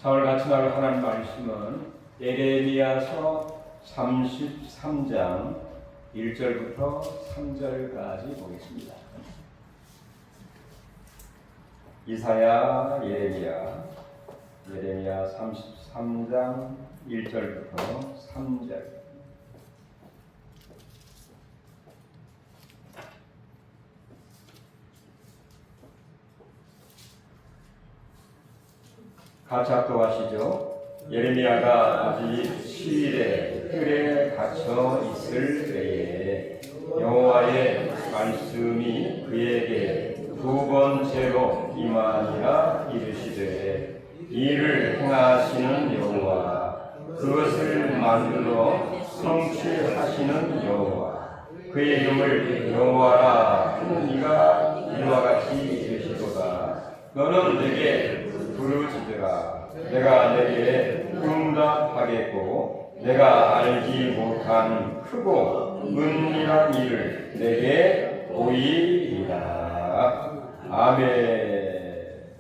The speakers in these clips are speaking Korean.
자, 오늘 같이 나눌 하나님 말씀은 예레미야서 33장 1절부터 3절까지 보겠습니다. 이사야, 예레미야 33장 1절부터 3절. 같이 합독하시죠. 예레미야가 아직 시일의 뜰에 갇혀 있을 때에 여호와의 말씀이 그에게 두 번째로 임하니라. 이르시되 이를 행하시는 여호와, 그것을 만들어 성취하시는 여호와, 그의 이름을 여호와라 하는 이가 이와 같이 이르시도다. 너는 내게 부르짖으라. 내가 내게 응답하겠고 내가 알지 못한 크고 은밀한 일을 내게 보이리라. 아멘.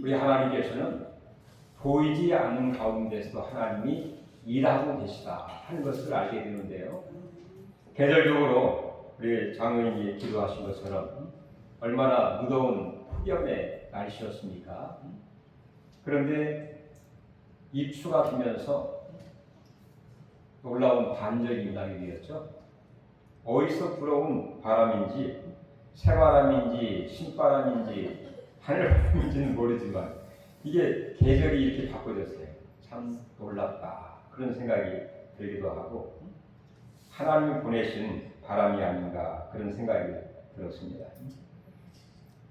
우리 하나님께서는 보이지 않는 가운데서도 하나님이 일하고 계시다 하는 것을 알게 되는데요. 계절적으로 우리 장로님이 기도하신 것처럼 얼마나 무더운 폭염의 날씨였습니까? 그런데 입추가 되면서 놀라운 반전이 일어나게 되었죠. 어디서 불어온 바람인지 새바람인지 신바람인지 하늘바람인지는 모르지만 이게 계절이 이렇게 바꿔졌어요. 참 놀랍다 그런 생각이 들기도 하고 하나님이 보내신 바람이 아닌가 그런 생각이 들었습니다.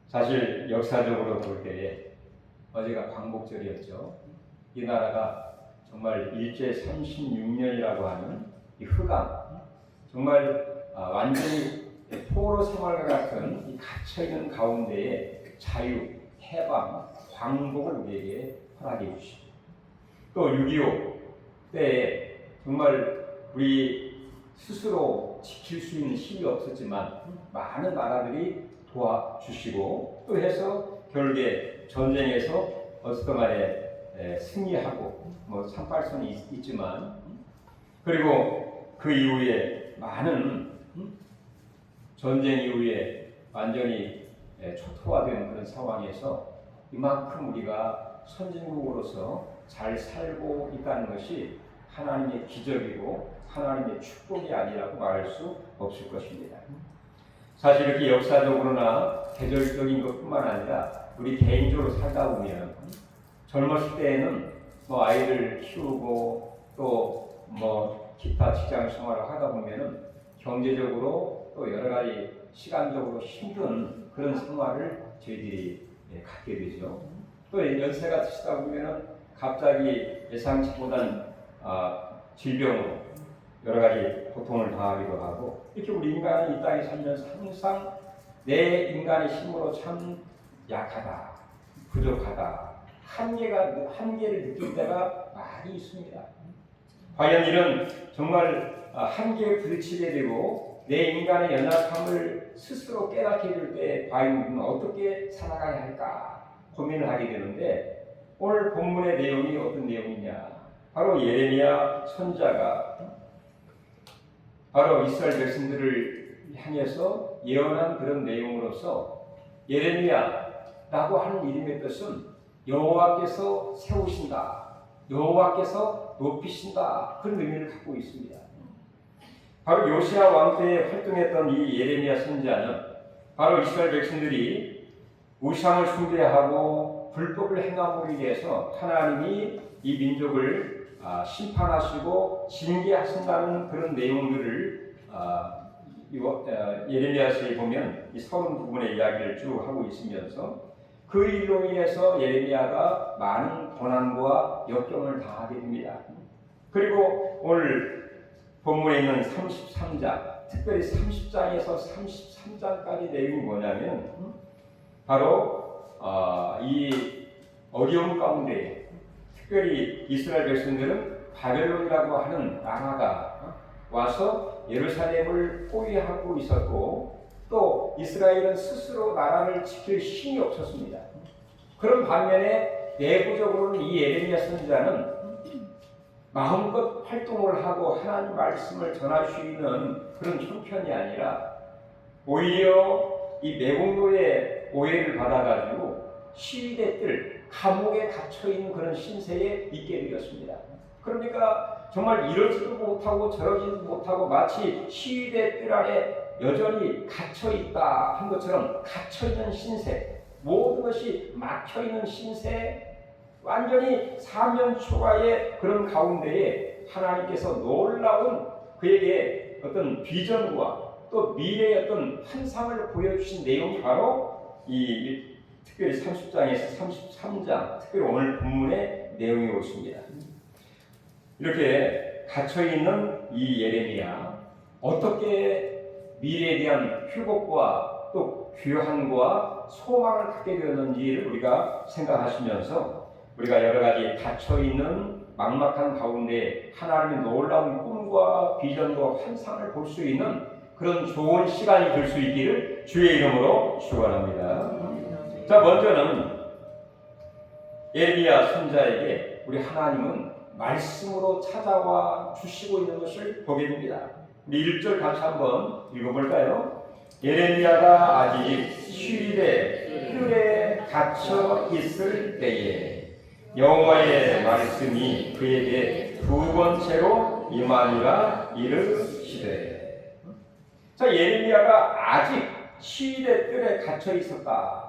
사실 역사적으로 볼 때에 어제가 광복절이었죠. 이 나라가 정말 일제 36년이라고 하는 이 흑암, 정말 완전히 포로 생활과 같은 이 갇혀있는 가운데에 자유, 해방, 광복을 우리에게 허락해 주시고 또 6.25 때에 정말 우리 스스로 지킬 수 있는 힘이 없었지만 많은 나라들이 도와주시고 또 해서 결국에 전쟁에서 어쨌든 간에 승리하고 뭐 참발선이 있지만 그리고 그 이후에 많은 전쟁 이후에 완전히 초토화된 그런 상황에서 이만큼 우리가 선진국으로서 잘 살고 있다는 것이 하나님의 기적이고 하나님의 축복이 아니라고 말할 수 없을 것입니다. 사실 이렇게 역사적으로나 계절적인 것뿐만 아니라 우리 개인적으로 살다 보면 젊었을 때에는 뭐 아이를 키우고 또 뭐 기타 직장 생활을 하다 보면은 경제적으로 또 여러 가지 시간적으로 힘든 그런 생활을 저희들이 갖게 되죠. 또 연세가 드시다 보면은 갑자기 예상치 못한 질병으로 여러 가지 고통을 당하기도 하고 이렇게 우리 인간은 이 땅에 살면서 항상 내 인간의 힘으로 참 약하다, 부족하다, 한계를 느낄 때가 많이 있습니다. 과연 이런 정말 한계에 부딪히게 되고 내 인간의 연약함을 스스로 깨닫게 될 때 과연 우리는 어떻게 살아가야 할까 고민을 하게 되는데 오늘 본문의 내용이 어떤 내용이냐? 바로 예레미야 선지자가 바로 이스라엘 백성들을 향해서 예언한 그런 내용으로서 예레미야라고 하는 이름의 뜻은 여호와께서 세우신다, 여호와께서 높이신다 그런 의미를 갖고 있습니다. 바로 요시야 왕 때에 활동했던 이 예레미야 선지자는 바로 이스라엘 백성들이 우상을 숭배하고 불법을 행함으로 인해서 하나님이 이 민족을 심판하시고 징계하신다는 그런 내용들을 예레미야서에 보면 이 32분의 이야기를 쭉 하고 있으면서 그 일로 인해서 예레미야가 많은 고난과 역경을 당하게 됩니다. 그리고 오늘 본문에 있는 33장, 특별히 30장에서 33장까지 내용이 뭐냐면 바로 이 어려움 가운데 특별히 이스라엘 백성들은 바벨론이라고 하는 나라가 와서 예루살렘을 포위하고 있었고 또 이스라엘은 스스로 나라를 지킬 힘이 없었습니다. 그런 반면에 내부적으로는 이 예레미야 선지자는 마음껏 활동을 하고 하나님 말씀을 전할 수 있는 그런 형편이 아니라 오히려 이 매국노의 오해를 받아가지고 시위대들 감옥에 갇혀있는 그런 신세에 있게 되었습니다. 그러니까 정말 이러지도 못하고 저러지도 못하고 마치 시위대들 안에 여전히 갇혀있다 한 것처럼 갇혀있는 신세, 모든 것이 막혀있는 신세, 완전히 사면초가의 그런 가운데에 하나님께서 놀라운 그에게 어떤 비전과 또 미래의 어떤 환상을 보여주신 내용이 바로 이 특별히 30장에서 33장, 특별히 오늘 본문의 내용이 옳습니다. 이렇게 갇혀있는 이 예레미야, 어떻게 미래에 대한 회복과 또 귀환과 소망을 갖게 되었는지를 우리가 생각하시면서 우리가 여러 가지 닫혀있는 막막한 가운데 하나님의 놀라운 꿈과 비전과 환상을 볼 수 있는 그런 좋은 시간이 될 수 있기를 주의 이름으로 축원합니다. 자, 먼저는 예레미야 선지자에게 우리 하나님은 말씀으로 찾아와 주시고 있는 것을 보게 됩니다. 우리 1절 같이 한번 읽어볼까요? 예레미야가 아직 시위대 뜰에 갇혀 있을 때에 여호와의 말씀이 그에게 두 번째로 임하니라 이르시되. 자, 예레미야가 아직 시위대 뜰에 갇혀 있었다.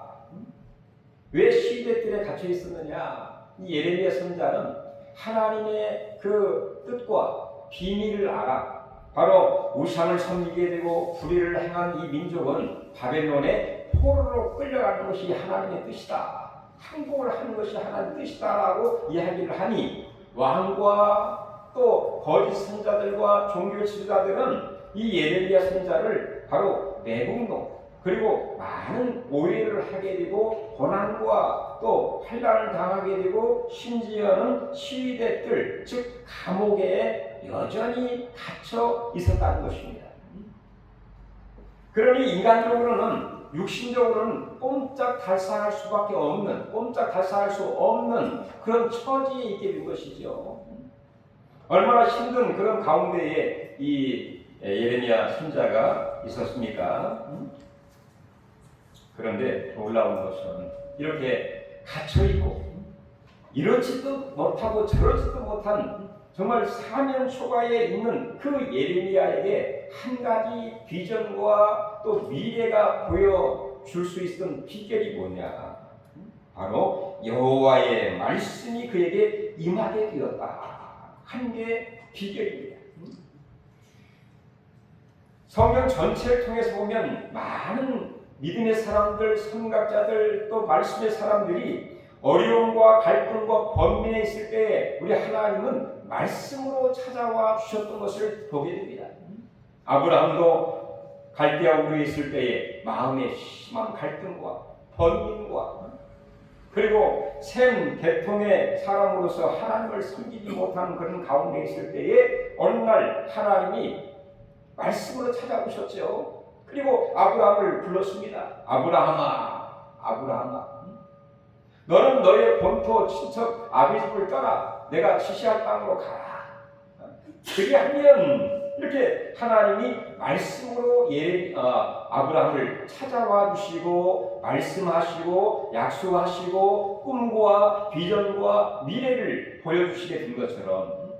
왜 시위대 뜰에 갇혀 있었느냐? 이 예레미야 선지자는 하나님의 그 뜻과 비밀을 알아. 바로 우상을 섬기게 되고 불의를 행한 이 민족은 바벨론의 포로로 끌려가는 것이 하나님의 뜻이다. 항복을 하는 것이 하나님의 뜻이다라고 이야기를 하니 왕과 또 거짓 선자들과 종교 지도자들은 이 예레미야 선지자를 바로 매국노 그리고 많은 오해를 하게 되고 고난과 또 환난을 당하게 되고 심지어는 시위대들 즉 감옥에 여전히 갇혀 있었다는 것입니다. 그러니 인간적으로는 육신적으로는 꼼짝달싹할 수밖에 없는 꼼짝달싹할 수 없는 그런 처지에 있게 된 것이죠. 얼마나 힘든 그런 가운데에 이 예레미야 선지자가 있었습니까? 그런데 놀라운 것은 이렇게 갇혀있고 이러지도 못하고 저러지도 못한 정말 사면초가에 있는 그 예레미야에게 한 가지 비전과 또 미래가 보여줄 수 있었던 비결이 뭐냐? 바로 여호와의 말씀이 그에게 임하게 되었다. 한 게 비결입니다. 성경 전체를 통해서 보면 많은 믿음의 사람들, 선각자들, 또 말씀의 사람들이 어려움과 갈등과 번민에 있을 때 우리 하나님은 말씀으로 찾아와 주셨던 것을 보게 됩니다. 아브라함도 갈대아 우르에 있을 때에 마음에 심한 갈등과 번민과 그리고 셈 계통의 사람으로서 하나님을 섬기지 못하는 그런 가운데 있을 때에 어느 날 하나님이 말씀으로 찾아오셨죠. 그리고 아브라함을 불렀습니다. 아브라함아, 아브라함아, 너는 너의 본토 친척 아비집을 떠나 내가 지시할 땅으로 가라. 그리하면 이렇게 하나님이 말씀으로 아브라함을 찾아와 주시고 말씀하시고 약속하시고 꿈과 비전과 미래를 보여주시게 된 것처럼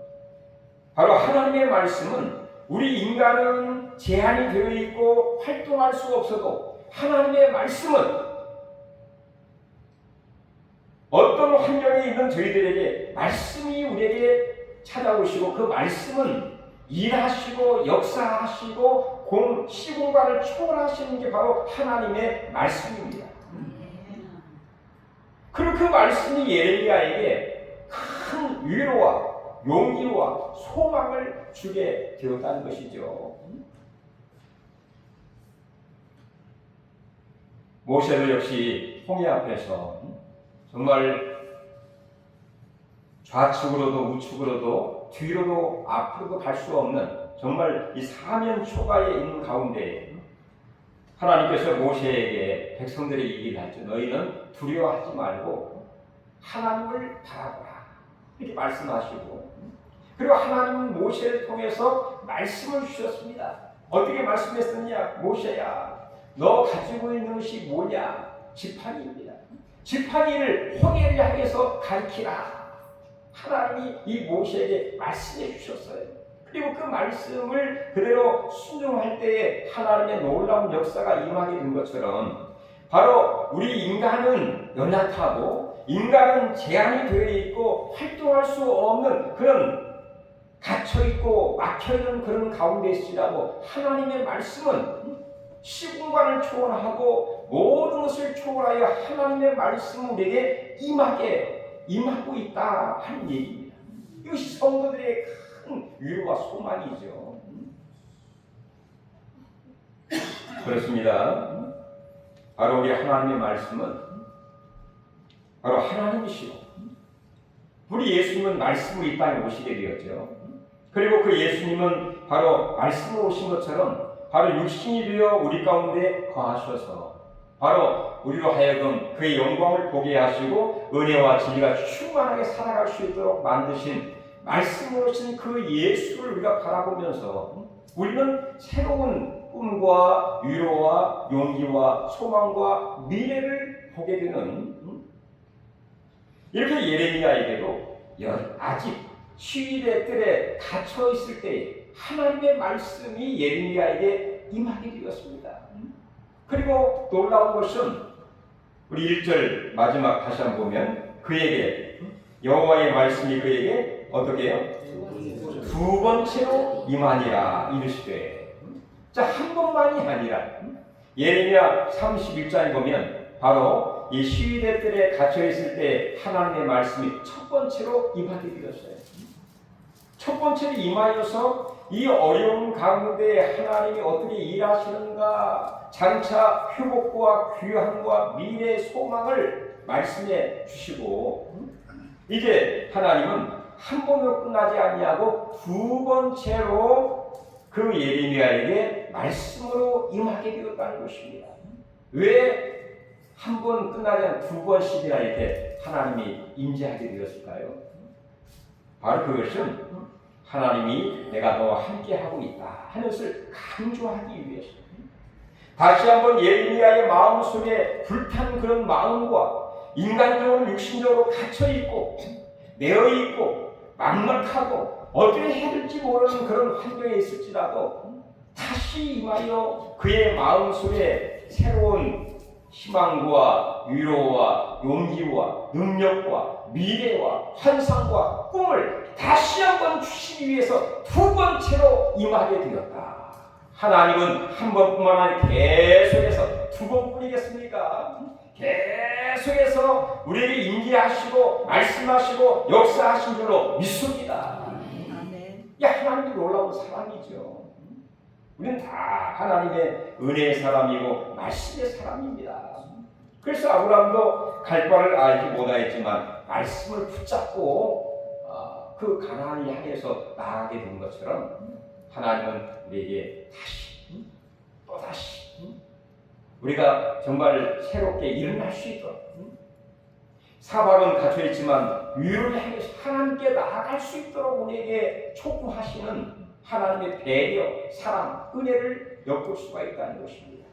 바로 하나님의 말씀은 우리 인간은 제한이 되어 있고 활동할 수 없어도 하나님의 말씀은 어떤 환경에 있는 저희들에게 말씀이 우리에게 찾아오시고 그 말씀은 일하시고 역사하시고 시공간을 초월하시는 게 바로 하나님의 말씀입니다. 그리고 그 말씀이 예레미야에게 큰 위로와 용기와 소망을 주게 되었다는 것이죠. 모세도 역시 홍해 앞에서 정말 좌측으로도 우측으로도 뒤로도 앞으로도 갈 수 없는 정말 이 사면초가에 있는 가운데 하나님께서 모세에게 백성들의 얘기를 하죠. 너희는 두려워하지 말고 하나님을 바라보라. 이렇게 말씀하시고, 그리고 하나님은 모세를 통해서 말씀을 주셨습니다. 어떻게 말씀했느냐? 모세야, 너 가지고 있는 것이 뭐냐? 지팡이입니다. 지팡이를 홍해를 향해서 가리키라. 하나님이 이 모세에게 말씀해 주셨어요. 그리고 그 말씀을 그대로 순종할 때에 하나님의 놀라운 역사가 임하게 된 것처럼, 바로 우리 인간은 연약하고 인간은 제한이 되어 있고 활동할 수 없는 그런 갇혀있고 막혀있는 그런 가운데 있으라고 하나님의 말씀은 시공간을 초월하고 모든 것을 초월하여 하나님의 말씀은 우리에게 임하고 있다 하는 얘기입니다. 이것이 성도들의 큰 위로와 소망이죠. 그렇습니다. 바로 우리 하나님의 말씀은 바로 하나님이시고, 우리 예수님은 말씀으로 이 땅에 오시게 되었죠. 그리고 그 예수님은 바로 말씀으로 오신 것처럼 바로 육신이 되어 우리 가운데 거하셔서 바로 우리로 하여금 그의 영광을 보게 하시고 은혜와 진리가 충만하게 살아갈 수 있도록 만드신 말씀으로 오신 그 예수를 우리가 바라보면서 우리는 새로운 꿈과 위로와 용기와 소망과 미래를 보게 되는, 이렇게 예레미야에게도 아직 시위대 뜰에 갇혀 있을 때 하나님의 말씀이 예레미야에게 임하게 되었습니다. 그리고 놀라운 것은 우리 1절 마지막 다시 한번 보면, 그에게 여호와의 말씀이 그에게 어떻게 해요? 두 번째로 임하니라 이르시되. 자, 한 번만이 아니라 예레미야 31장에 보면 바로 이 시위대 뜰에 갇혀 있을 때 하나님의 말씀이 첫 번째로 임하게 되었어요. 첫 번째로 임하여서 이 어려운 가운데 하나님이 어떻게 일하시는가, 장차 회복과 귀함과 미래의 소망을 말씀해 주시고, 이제 하나님은 한 번으로 끝나지 아니하고 두 번째로 그 예레미야에게 말씀으로 임하게 되었다는 것입니다. 왜 한 번 끝나지 않고 두 번씩이나 이렇게 하나님이 임재하게 되었을까요? 바로 그것은 하나님이 내가 너와 함께 하고 있다 하는 것을 강조하기 위해서, 다시 한번 예레미야의 마음속에 불탄 그런 마음과 인간적으로 육신적으로 갇혀있고 매어있고 막막하고 어떻게 해야 될지 모르는 그런 환경에 있을지라도 다시 임하여 그의 마음속에 새로운 희망과 위로와 용기와 능력과 미래와 환상과 꿈을 다시 한번 주시기 위해서 두 번째로 임하게 되었다. 하나님은 한 번뿐만 아니라 계속해서 두 번뿐이겠습니까? 계속해서 우리에게 임재하시고 말씀하시고 역사하신 줄로 믿습니다. 이 하나님이 놀라운 사람이죠. 우리는 다 하나님의 은혜의 사람이고 말씀의 사람입니다. 그래서 아브라함도 갈 바를 알지 못하였지만 말씀을 붙잡고 그 가나안을 향해서 나아가게 된 것처럼 하나님은 우리에게 다시 또다시 우리가 정말 새롭게 일어날 수 있도록, 사방은 갇혀있지만 위로를 향해서 하나님께 나아갈 수 있도록 우리에게 촉구하시는 하나님의 배려, 사랑, 은혜를 엿볼 수가 있다는 것입니다.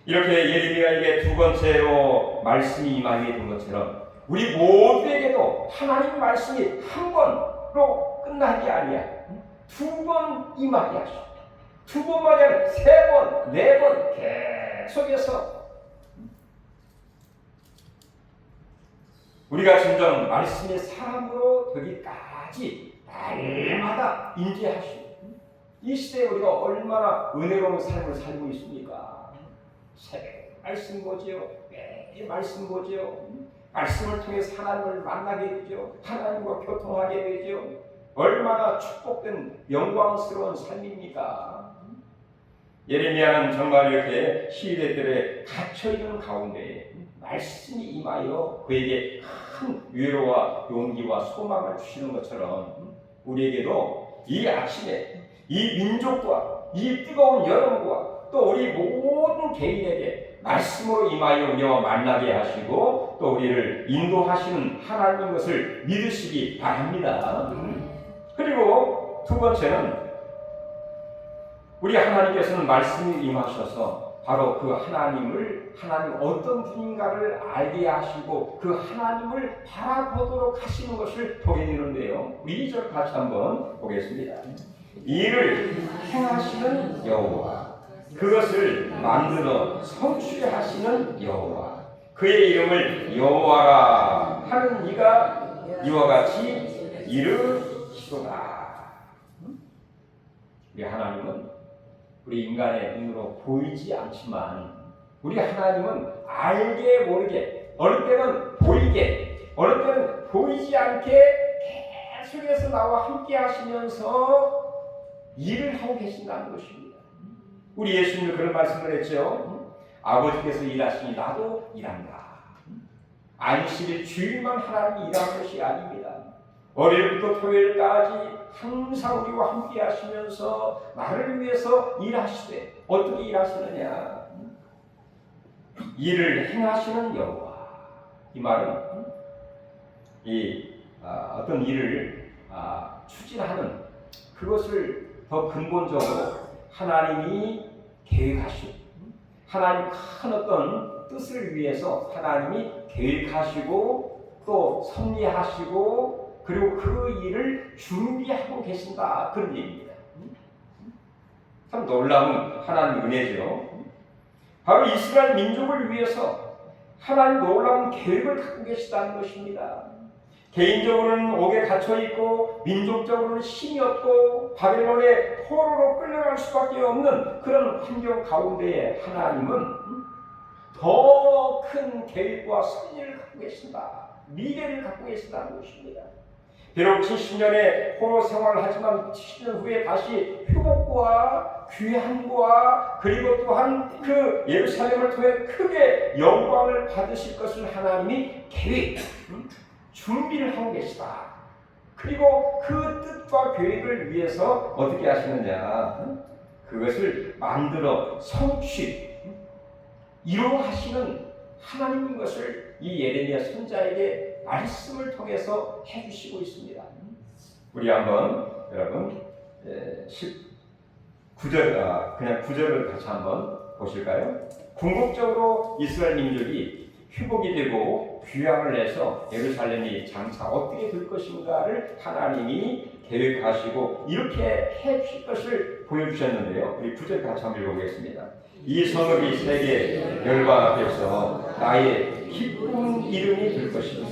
이렇게 예레미야에게 두 번째로 말씀이 임하게 된 것처럼 우리 모두에게도 하나님 말씀이 한 번으로 끝나지 아니야. 두 번 임하게 하시고, 두 번만이 아니라 세 번, 네 번 계속해서 우리가 진정 말씀의 사람으로 되기까지 날마다 임재하시고, 이 시대에 우리가 얼마나 은혜로운 삶을 살고 있습니까? 새벽 말씀 보지요, 매일 말씀 보지요, 말씀을 통해 하나님을 만나게 되죠, 하나님과 교통하게 되죠. 얼마나 축복된 영광스러운 삶입니까? 예레미야는 정말 이렇게 시대들에 갇혀있는 가운데 말씀이 임하여 그에게 큰 위로와 용기와 소망을 주시는 것처럼 우리에게도 이 아침에 이 민족과 이 뜨거운 여름과 또 우리 모든 개인에게 말씀으로 임하여 우리와 만나게 하시고 또 우리를 인도하시는 하나님인 것을 믿으시기 바랍니다. 그리고 두 번째는 우리 하나님께서는 말씀이 임하셔서 바로 그 하나님 어떤 분인가를 알게 하시고 그 하나님을 바라보도록 하시는 것을 보게 되는데요. 우리 2절 같이 한번 보겠습니다. 이를 행하시는 여호와, 그것을 만들어 성취하시는 여호와, 그의 이름을 여호와라 하는 이가 이와 같이 이르시도다. 우리 하나님은 우리 인간의 눈으로 보이지 않지만 우리 하나님은 알게 모르게 어느 때는 보이게 어느 때는 보이지 않게 계속해서 나와 함께 하시면서 일을 하고 계신다는 것입니다. 우리 예수님은 그런 말씀을 했죠. 아버지께서 일하시니 나도 일한다. 안식일 주일만 하나님이 일하는 것이 아닙니다. 월요일부터 토요일까지 항상 우리와 함께 하시면서 나를 위해서 일하시되 어떻게 일하시느냐? 일을 행하시는 여호와. 이 말은 어떤 일을 추진하는 그것을 더 근본적으로 하나님이 계획하시고 하나님 큰 어떤 뜻을 위해서 하나님이 계획하시고 또 섭리하시고 그리고 그 일을 준비하고 계신다 그런 얘기입니다. 참 놀라운 하나님 은혜죠. 바로 이스라엘 민족을 위해서 하나님 놀라운 계획을 갖고 계시다는 것입니다. 개인적으로는 옥에 갇혀있고 민족적으로는 힘이 없고 바벨론의 포로로 끌려갈 수밖에 없는 그런 환경 가운데에 하나님은 더 큰 계획과 섭리를 갖고 계신다. 미래를 갖고 계신다는 것입니다. 비록 70년의 포로 생활을 하지만 70년 후에 다시 회복과 귀함과 그리고 또한 그 예루살렘을 통해 크게 영광을 받으실 것을 하나님이 계획, 준비를 하고 계시다. 그리고 그 뜻과 계획을 위해서 어떻게 하시느냐? 그것을 만들어 성취, 이루어하시는 하나님인 것을 이 예레미야 선지자에게 말씀을 통해서 해주시고 있습니다. 우리 한번 여러분 19절 그냥 9절을 같이 한번 보실까요? 궁극적으로 이스라엘 민족이 회복이 되고 귀향을 내서 예루살렘이 장차 어떻게 될 것인가를 하나님이 계획하시고 이렇게 해주실 것을 보여주셨는데요. 우리 9절 같이 한번 읽어보겠습니다. 이 성읍이 세계 열방 앞에서 나의 기쁜 이름이 될 것이며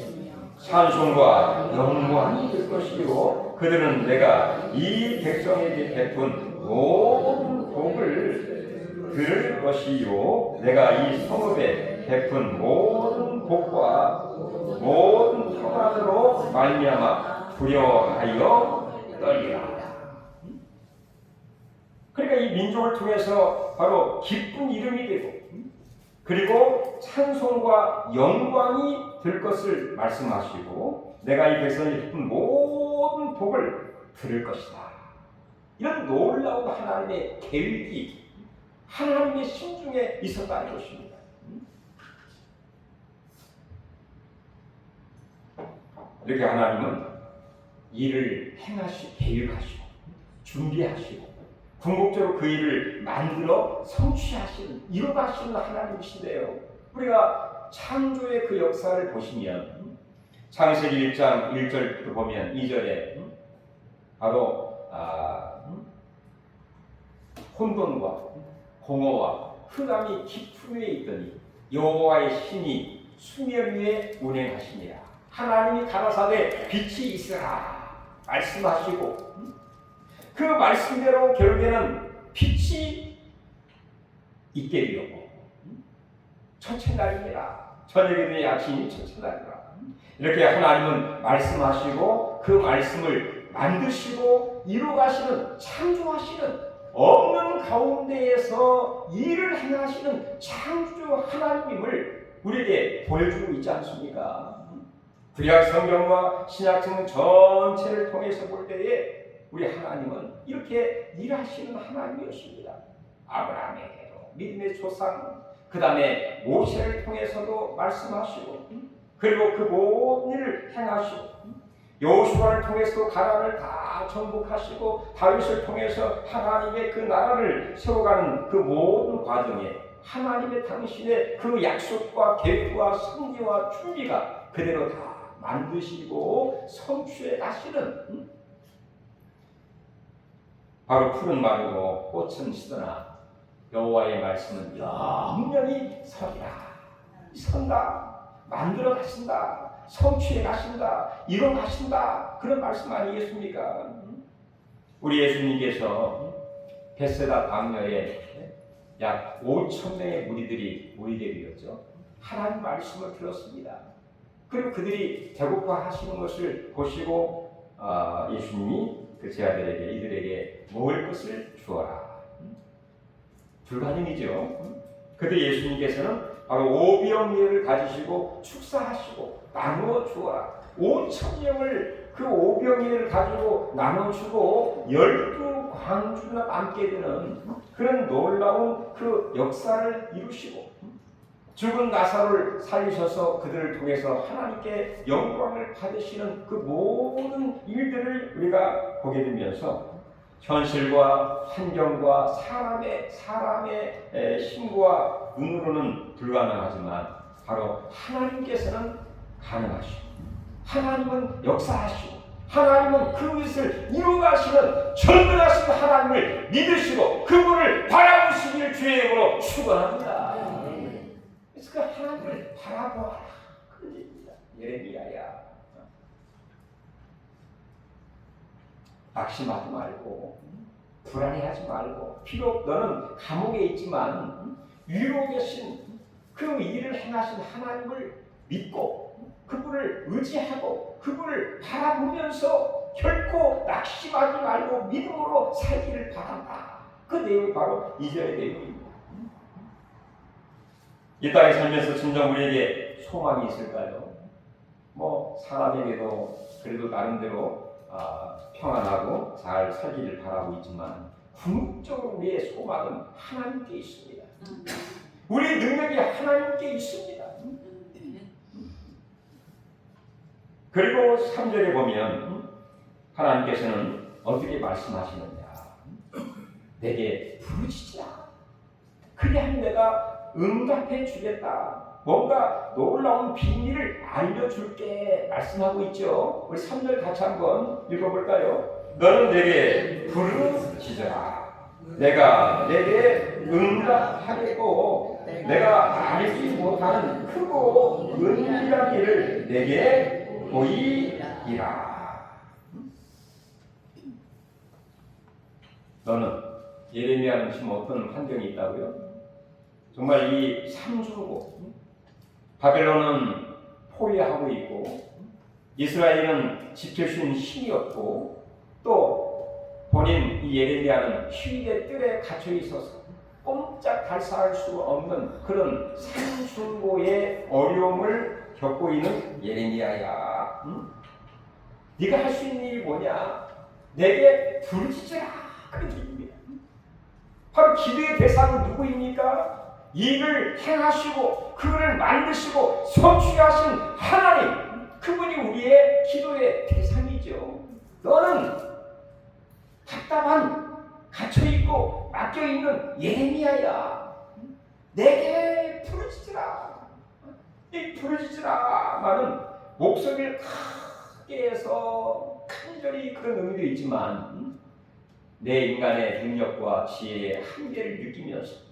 찬송과 영광이 될 것이요 그들은 내가 이 백성에게 베푼 모든 복을 들을 것이요 내가 이 성읍에 베푼 모든 복과 모든 평안으로 말미암아 두려워하여 떨리라. 그러니까 이 민족을 통해서 바로 기쁜 이름이 되고 그리고 찬송과 영광이 될 것을 말씀하시고 내가 이 백성이 베푼 모든 복을 들을 것이다. 이런 놀라운 하나님의 계획이 하나님의 심중에 있었다는 것입니다. 이렇게 하나님은 일을 계획하시고 준비하시고 궁극적으로 그 일을 만들어 성취하시는 이루어가시는 하나님이신데요. 우리가 창조의 그 역사를 보시면 창세기 1장 1절부터 보면 2절에 바로 혼돈과 공허와 흑암이 깊은 위에 있더니 여호와의 신이 수면 위에 운행하시니라. 하나님이 가라사대 빛이 있으라 말씀하시고 그 말씀대로 결국에는 빛이 있게 되었고 첫째날이니라. 저녁이 되니 아침이 첫째날이라. 이렇게 하나님은 말씀하시고 그 말씀을 만드시고 이루어가시는 창조하시는 없는 가운데에서 일을 행하시는 창조 하나님임을 우리에게 보여주고 있지 않습니까? 구약 성경과 신약 성경 전체를 통해서 볼 때에 우리 하나님은 이렇게 일하시는 하나님이었습니다. 아브라함에게도 믿음의 조상, 그 다음에 모세를 통해서도 말씀하시고, 그리고 그 모든 일을 행하시고, 여호수아를 통해서도 가나안을 다 정복하시고, 다윗을 통해서 하나님의 그 나라를 세워가는 그 모든 과정에 하나님의 당신의 그 약속과 계획과 승리와 준비가 그대로 다 만드시고 성취해 가시는, 바로 푸른 마르고 꽃은 시드나 여호와의 말씀은 영영이 선다, 만들어 가신다, 성취해 가신다, 이뤄 가신다, 그런 말씀 아니겠습니까? 우리 예수님께서 벳세다 광야에 약 5,000명의 무리들이 모이게 되었죠. 하나님 말씀을 들었습니다. 그리고 그들이 배고파 하시는 것을 보시고 예수님이 그 제자들에게 이들에게 먹을 것을 주어라. 불가능이죠. 그때 예수님께서는 바로 5병이를 가지시고 축사하시고 나누어 주어라. 5,000명을 그 5병이를 가지고 나눠주고 12광주나 남게 되는 그런 놀라운 그 역사를 이루시고, 죽은 나사로를 살리셔서 그들을 통해서 하나님께 영광을 받으시는 그 모든 일들을 우리가 보게 되면서 현실과 환경과 사람의 힘과 눈으로는 불가능하지만 바로 하나님께서는 가능하시고, 하나님은 역사하시고, 하나님은 그것을 이루가시는 전능하신 하나님을 믿으시고 그분을 바라보시기를 주의 이름으로 축원합니다. 그래서 그 하나님을 바라보아라, 그런 얘기입니다. 예레미야야, 낙심하지 말고 불안해하지 말고, 비록 너는 감옥에 있지만 위로 계신 그 일을 행하신 하나님을 믿고 그분을 의지하고 그분을 바라보면서 결코 낙심하지 말고 믿음으로 살기를 바란다. 그 내용이 바로 2절의 내용입니다. 이 땅에 살면서 진정 우리에게 소망이 있을까요? 사람에게도 그래도 나름대로 평안하고 잘 살기를 바라고 있지만 궁극적으로 우리의 소망은 하나님께 있습니다. 우리의 능력이 하나님께 있습니다. 그리고 3절에 보면 하나님께서는 어떻게 말씀하시느냐, 내게 부르짖으라, 그리하면 내가 응답해 주겠다, 뭔가 놀라운 비밀을 알려줄게 말씀하고 있죠. 우리 3절 같이 한번 읽어볼까요? 너는 내게 부르짖으라, 내가 내게 응답하겠고 내가 알지 못하는 크고 은밀한 일을 내게 보이리라. 너는, 예레미야는 지금 어떤 환경이 있다고요? 정말 이 삼중고, 바벨론은 포위하고 있고 이스라엘은 지킬 수 있는 힘이 없고 또 본인 이 예레미야는 휴일의 뜰에 갇혀 있어서 꼼짝 달사할 수 없는 그런 삼중고의 어려움을 겪고 있는 예레미야야. 네가 할 수 있는 일이 뭐냐? 내게 부르짖으라, 그런 얘기입니다. 바로 기도의 대상은 누구입니까? 이를 행하시고 그를 만드시고 성취하신 하나님, 그분이 우리의 기도의 대상이죠. 너는 답답한, 갇혀있고 맡겨있는 예레미야야. 내게 부르짖으라. 이 부르짖으라 말은 목소리를 크게 해서 간절히 그런 의미도 있지만 내 인간의 능력과 지혜의 한계를 느끼면서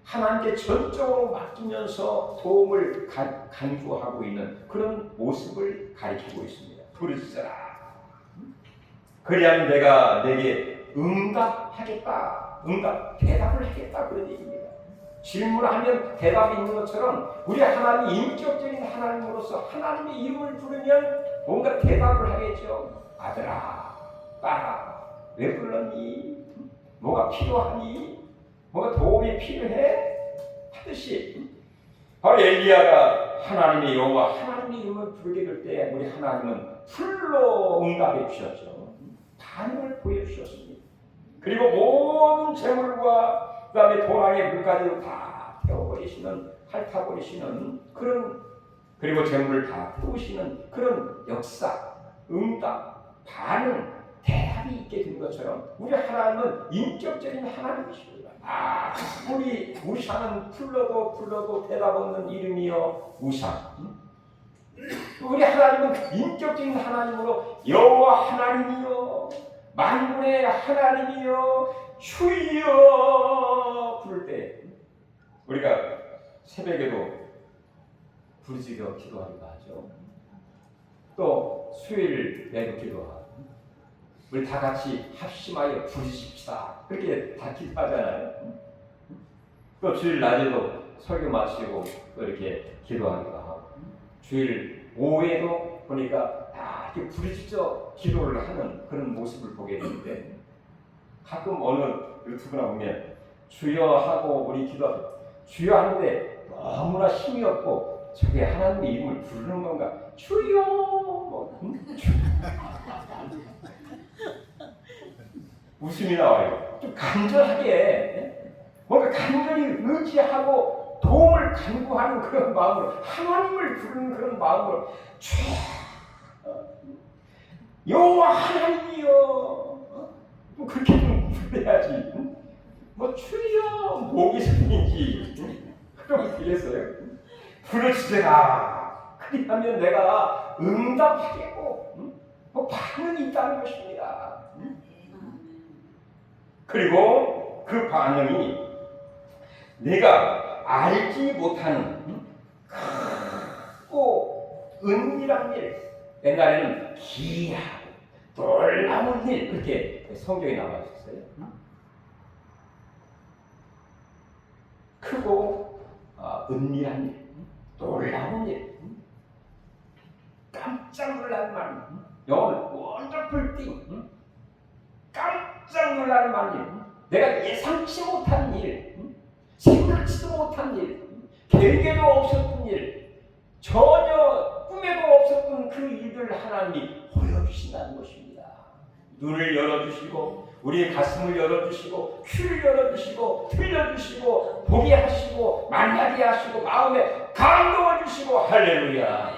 하나님께 전적으로 맡기면서 도움을 간구하고 있는 그런 모습을 가리키고 있습니다. 부르짖어라. 그리하면 내가 내게 응답하겠다. 대답을 하겠다, 그런 얘기입니다. 질문하면 대답이 있는 것처럼 우리 하나님이 인격적인 하나님으로서 하나님의 이름을 부르면 뭔가 대답을 하겠죠. 아들아, 딸아, 왜 불렀니? 뭐가 필요하니? 뭐가 도움이 필요해? 하듯이 바로 엘리야가 하나님의 여호와 하나님의 이름을 부르게 될 때 우리 하나님은 풀로 응답해 주셨죠. 반응을 보여주셨습니다. 그리고 모든 재물과 그 다음에 도랑의 물까지도 다 태워버리시는, 핥아버리시는 그런, 그리고 재물을 다 태우시는 그런 역사, 응답, 반응, 대답이 있게 된 것처럼 우리 하나님은 인격적인 하나님이십니다. 우리 우샤는 불러도 대답 없는 이름이여 우샤. 우리 하나님은 인격적인 하나님으로 여호와 하나님이여, 만군의 하나님이여, 주여 부를 때 우리가 새벽에도 부르짖어 기도하기도 하죠. 또 수요일 내도 기도하고, 우리 다 같이 합심하여 부르짖읍시다, 그렇게 다 기도하잖아요. 또 주일 낮에도 설교 마치고 또 이렇게 기도하기도 하고, 주일 오후에도 보니까 다 이렇게 부르짖어 기도를 하는 그런 모습을 보게 되는데, 가끔 어느 유튜브나 보면 주여 하고 우리 기도하고, 주여 하는데 너무나 힘이 없고 저게 하나님의 이름을 부르는 건가? 주여 웃음이 나와요. 좀 간절하게, 뭔가 간절히 의지하고 도움을 간구하는 그런 마음으로, 하나님을 부르는 그런 마음으로, 여호와 하나님이여, 그렇게 좀 부르야지. 뭐 주여 목이 소리인지 그러면 되겠어요? 부르짖으라, 그리하면 내가 응답하겠고, 뭐 반응이 있다는 것입니다. 그리고 그 반응이 내가 알지 못하는 크고 은밀한 일, 옛날에는 기이하고 놀라운 일, 그렇게 성경에 나와 있었어요. 크고 은밀한 일, 놀라운 일, 깜짝 놀라는 말, 영어는 wonderful thing, 깜짝 놀라는 말, 내가 예상치 못한 일, 생각지도 못한 일, 계획에도 없었던 일, 전혀 꿈에도 없었던 그 일들 하나님이 보여주신다는 것입니다. 눈을 열어주시고, 우리의 가슴을 열어주시고, 귀를 열어주시고, 들려주시고, 보게 하시고, 만나게 하시고, 마음에 감동을 주시고, 할렐루야.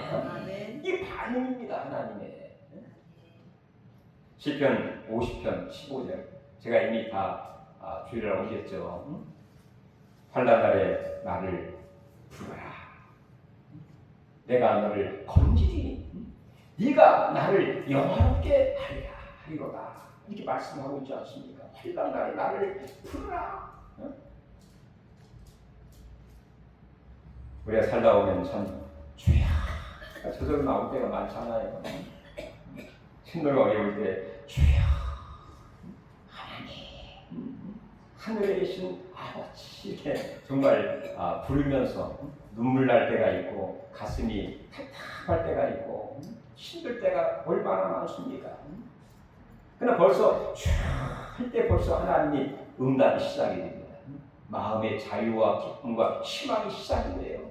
이 반응입니다, 하나님의. 시편 50편 15절, 제가 이미 다 주일날 옮겼죠. 환난날에 나를 부르라, 내가 너를 건지리니 네가 나를 영화롭게 하리로다, 이렇게 말씀하고 있지 않습니까? 환난날에 나를 부르라. 우리가 살다 보면 참 주야 저절로 나올 때가 많잖아요. 힘들고 어려울 때 주야 하나님, 하늘에 계신 아버지, 이렇게 정말 부르면서 눈물 날 때가 있고, 가슴이 답답할 때가 있고, 힘들 때가 얼마나 많습니까? 그러나 벌써 할 때 벌써 하나님이 응답이 시작이 됩니다. 마음의 자유와 기쁨과 희망이 시작이 돼요.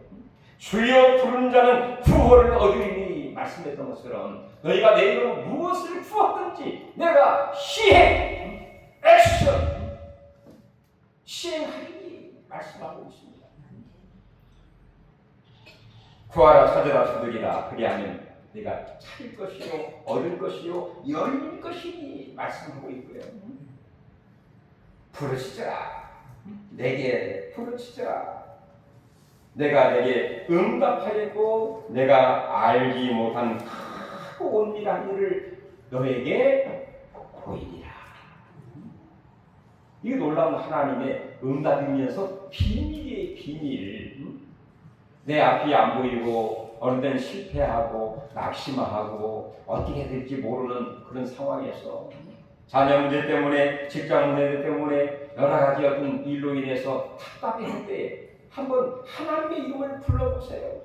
주여 부르는 자는 구원을 얻으리니 말씀했던 것처럼, 너희가 내 이름으로 무엇을 구하든지 내가 액션 시행하리니 말씀하고 있습니다. 구하라, 찾으라, 두드리라, 그리하면 내가 찾을 것이요 얻을 것이요 열릴 것이니 말씀하고 있고요. 부르짖으라, 내게 부르짖으라, 내가 내게 응답하겠고, 내가 알지 못한 크고 은밀한 일을 너에게 보이리라. 이게 놀라운 하나님의 응답이면서 비밀이에요, 비밀. 내 앞이 안 보이고 어느 때는 실패하고 낙심하고 어떻게 될지 모르는 그런 상황에서, 자녀 문제 때문에, 직장 문제 때문에, 여러 가지 어떤 일로 인해서 답답할 때 한번 하나님의 이름을 불러보세요.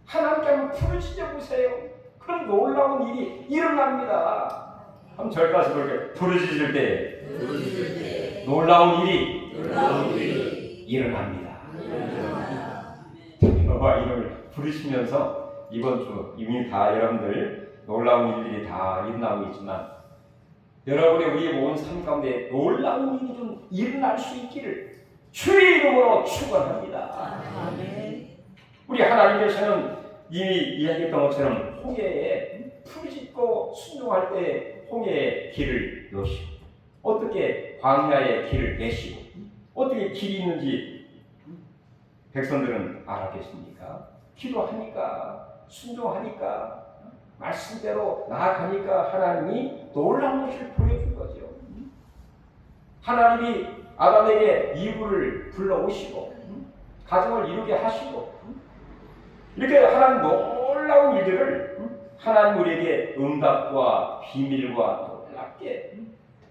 하나님께 한번 부르짖어 보세요. 그런 놀라운 일이 일어납니다. 한번 저희 가서 그렇게 부르짖을 때 놀라운 일이 일어납니다. 여호와 이름을 부르시면서 이번 주 이미 다 여러분들 놀라운 일들이 다 일어나고 있지만, 여러분의 우리의 온 삶 가운데 놀라운 일이 좀 일어날 수 있기를 주의 이름으로 축원합니다. 우리 하나님께서는 이미 이야기했던 것처럼 홍해에 풀짓고 순종할 때 홍해의 길을 여시고 어떻게 광야의 길을 내시고 어떻게 길이 있는지 백성들은 알았겠습니까? 기도하니까 순종하니까 말씀대로 나아가니까 하나님이 놀라운 것을 보여준 거죠. 하나님이 아담에게 이브를 불러오시고 가정을 이루게 하시고 이렇게 하나님 놀라운 일들을 하나님 우리에게 응답과 비밀과 놀랍게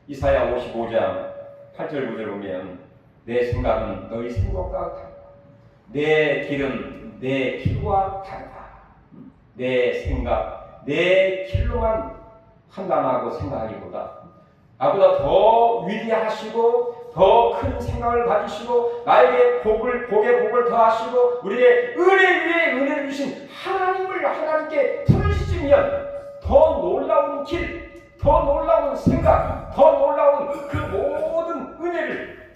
이사야 55장 8절 9절 보면 내 생각은 너희 생각과 다르다. 내 길은 내 길과 다르다. 내 생각, 내 길로만 판단하고 생각하기보다 나보다 더 위대하시고 더 큰 생각을 가지시고 나에게 복에 복을 더하시고 우리에게 은혜 위에 은혜를 주신 하나님께 부르시면 더 놀라운 길, 더 놀라운 생각, 더 놀라운 그 모든 은혜를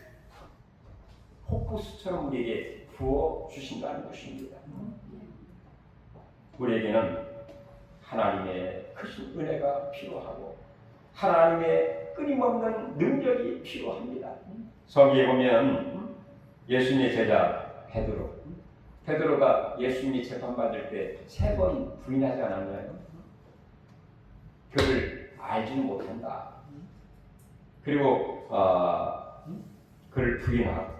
폭포수처럼 우리에게 부어 주신다는 것입니다. 우리에게는 하나님의 크신 은혜가 필요하고 하나님의 끊임없는 능력이 필요합니다. 성경에 보면 예수님의 제자 베드로가 예수님이 재판받을 때 3번 부인하지 않았나요? 그를 알지는 못한다. 그리고 그를 부인하고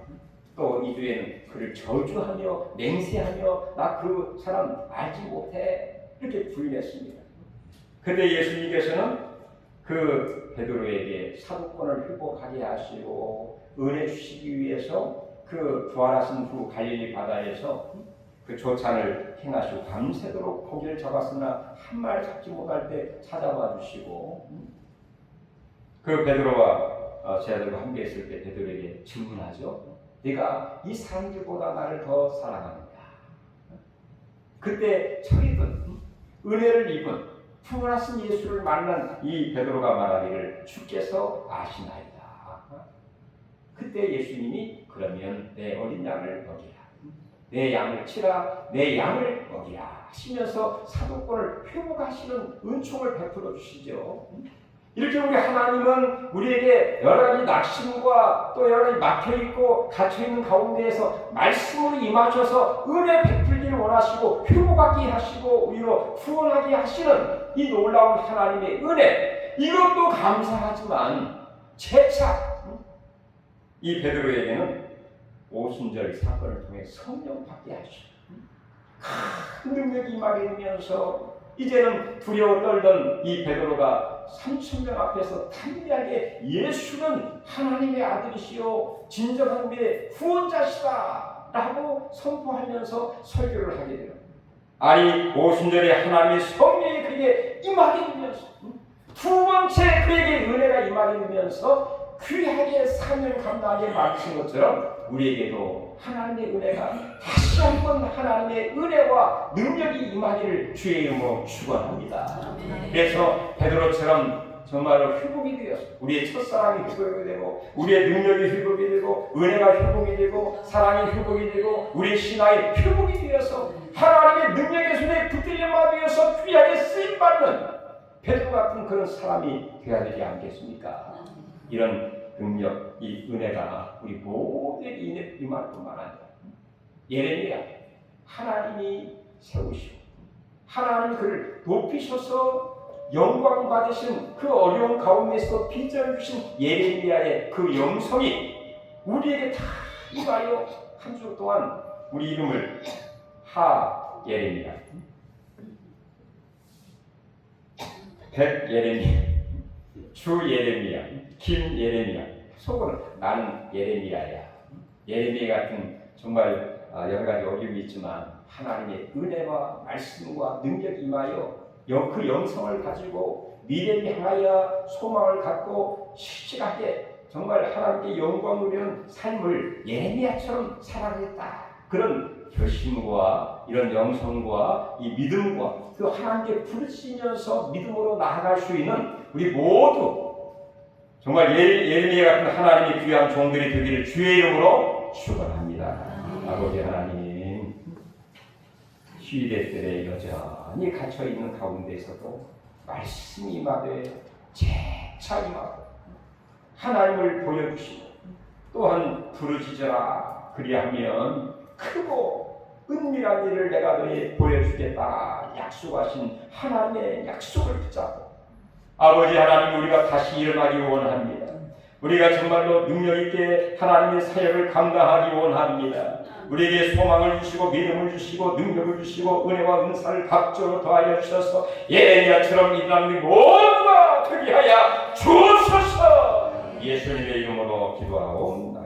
또 이후에는 그를 저주하며 맹세하며 나 그 사람 알지 못해 이렇게 부인했습니다. 그런데 예수님께서는 그 베드로에게 사도권을 회복하게 하시고 은혜 주시기 위해서 그 부활하신 후 갈릴리 바다에서 그 조찬을 행하시고 밤새도록 고기를 잡았으나 한 말 잡지 못할 때 찾아와 주시고 그 베드로와 제자들과 함께 있을 때 베드로에게 질문하죠. 네가 이 사람들보다 나를 더 사랑하느냐? 그때 처리든 은혜를 입은 부활하신 예수를 만난 이 베드로가 말하기를 주께서 아시나이다. 그때 예수님이 그러면 내 어린 양을 먹이라. 내 양을 치라. 내 양을 먹이라 하시면서 사도권을 회복하시는 은총을 베풀어 주시죠. 이렇게 우리 하나님은 우리에게 여러 가지 낙심과 또 여러 가지 막혀있고 갇혀있는 가운데에서 말씀으로 임하셔서 은혜 베풀기를 원하시고 회복하게 하시고 우리로 구원하게 하시는 이 놀라운 하나님의 은혜, 이것도 감사하지만 재차 이 베드로에게는 오순절 사건을 통해 성령 받게 하시고 큰 능력이 임하게 되면서 이제는 두려워 떨던 이 베드로가 3,000명 앞에서 담대하게 예수는 하나님의 아들이시요 진정한 우리의 구원자시다 라고 선포하면서 설교를 하게 돼요. 아니 오순절에 하나님의 성령이 그에게 임하게 되면서 두 번째 그에게 은혜가 임하게 되면서 귀하게 사명 감당하게 맡기신 것처럼 우리에게도 하나님의 은혜가 다시 한번 하나님의 은혜와 능력이 임하기를 주의 이름으로 축원합니다. 그래서 베드로처럼 정말로 회복이 되어서 우리의 첫사랑이 회복이 되고 우리의 능력이 회복이 되고 은혜가 회복이 되고 사랑이 회복이 되고 우리의 신앙이 회복이 되어서 하나님의 능력의 손에 붙들려 마되어서 귀하게 쓰임받는 베드로 같은 그런 사람이 되어야 되지 않겠습니까? 이런 능력, 이 은혜가 우리 모두에게 임할 뿐만 아니라 예레미야 하나님이 세우시고 하나님이 그를 높이셔서 영광 받으신 그 어려운 가운데서 빚을 주신 예레미야의 그 영성이 우리에게 다 임하여 한 주 동안 우리 이름을 하 예레미야, 백 예레미야, 주 예레미야, 김 예레미야, 속으로 나는 예레미야야. 예레미야 같은 정말 여러 가지 어려움이 있지만 하나님의 은혜와 말씀과 능력이 임하여 그 영성을 가지고 미래를 향하여 소망을 갖고 실실하게 정말 하나님께 영광 누리는 삶을 예레미야처럼 살아가겠다. 그런 결심과 이런 영성과 이 믿음과 그 하나님께 부르시면서 믿음으로 나아갈 수 있는 우리 모두 정말 예레미야 같은 하나님의 귀한 종들이 되기를 주의 이름으로 축원합니다. 아버지 하나님, 시대들에 여전히 갇혀있는 가운데서도 말씀이 임하되 재차 임하고 하나님을 보여주시고 또한 부르짖어라 그리하면 크고 은밀한 일을 내가 너희에 보여주겠다 약속하신 하나님의 약속을 붙잡고 아버지 하나님, 우리가 다시 일어나기 원합니다. 우리가 정말로 능력있게 하나님의 사역을 감당하기 원합니다. 우리에게 소망을 주시고 믿음을 주시고 능력을 주시고 은혜와 은사를 각적으로 더하여 주셔서 예레미야처럼 이 나라의 모두가 되게 하여 주옵소서. 예수님의 이름으로 기도하옵나이다.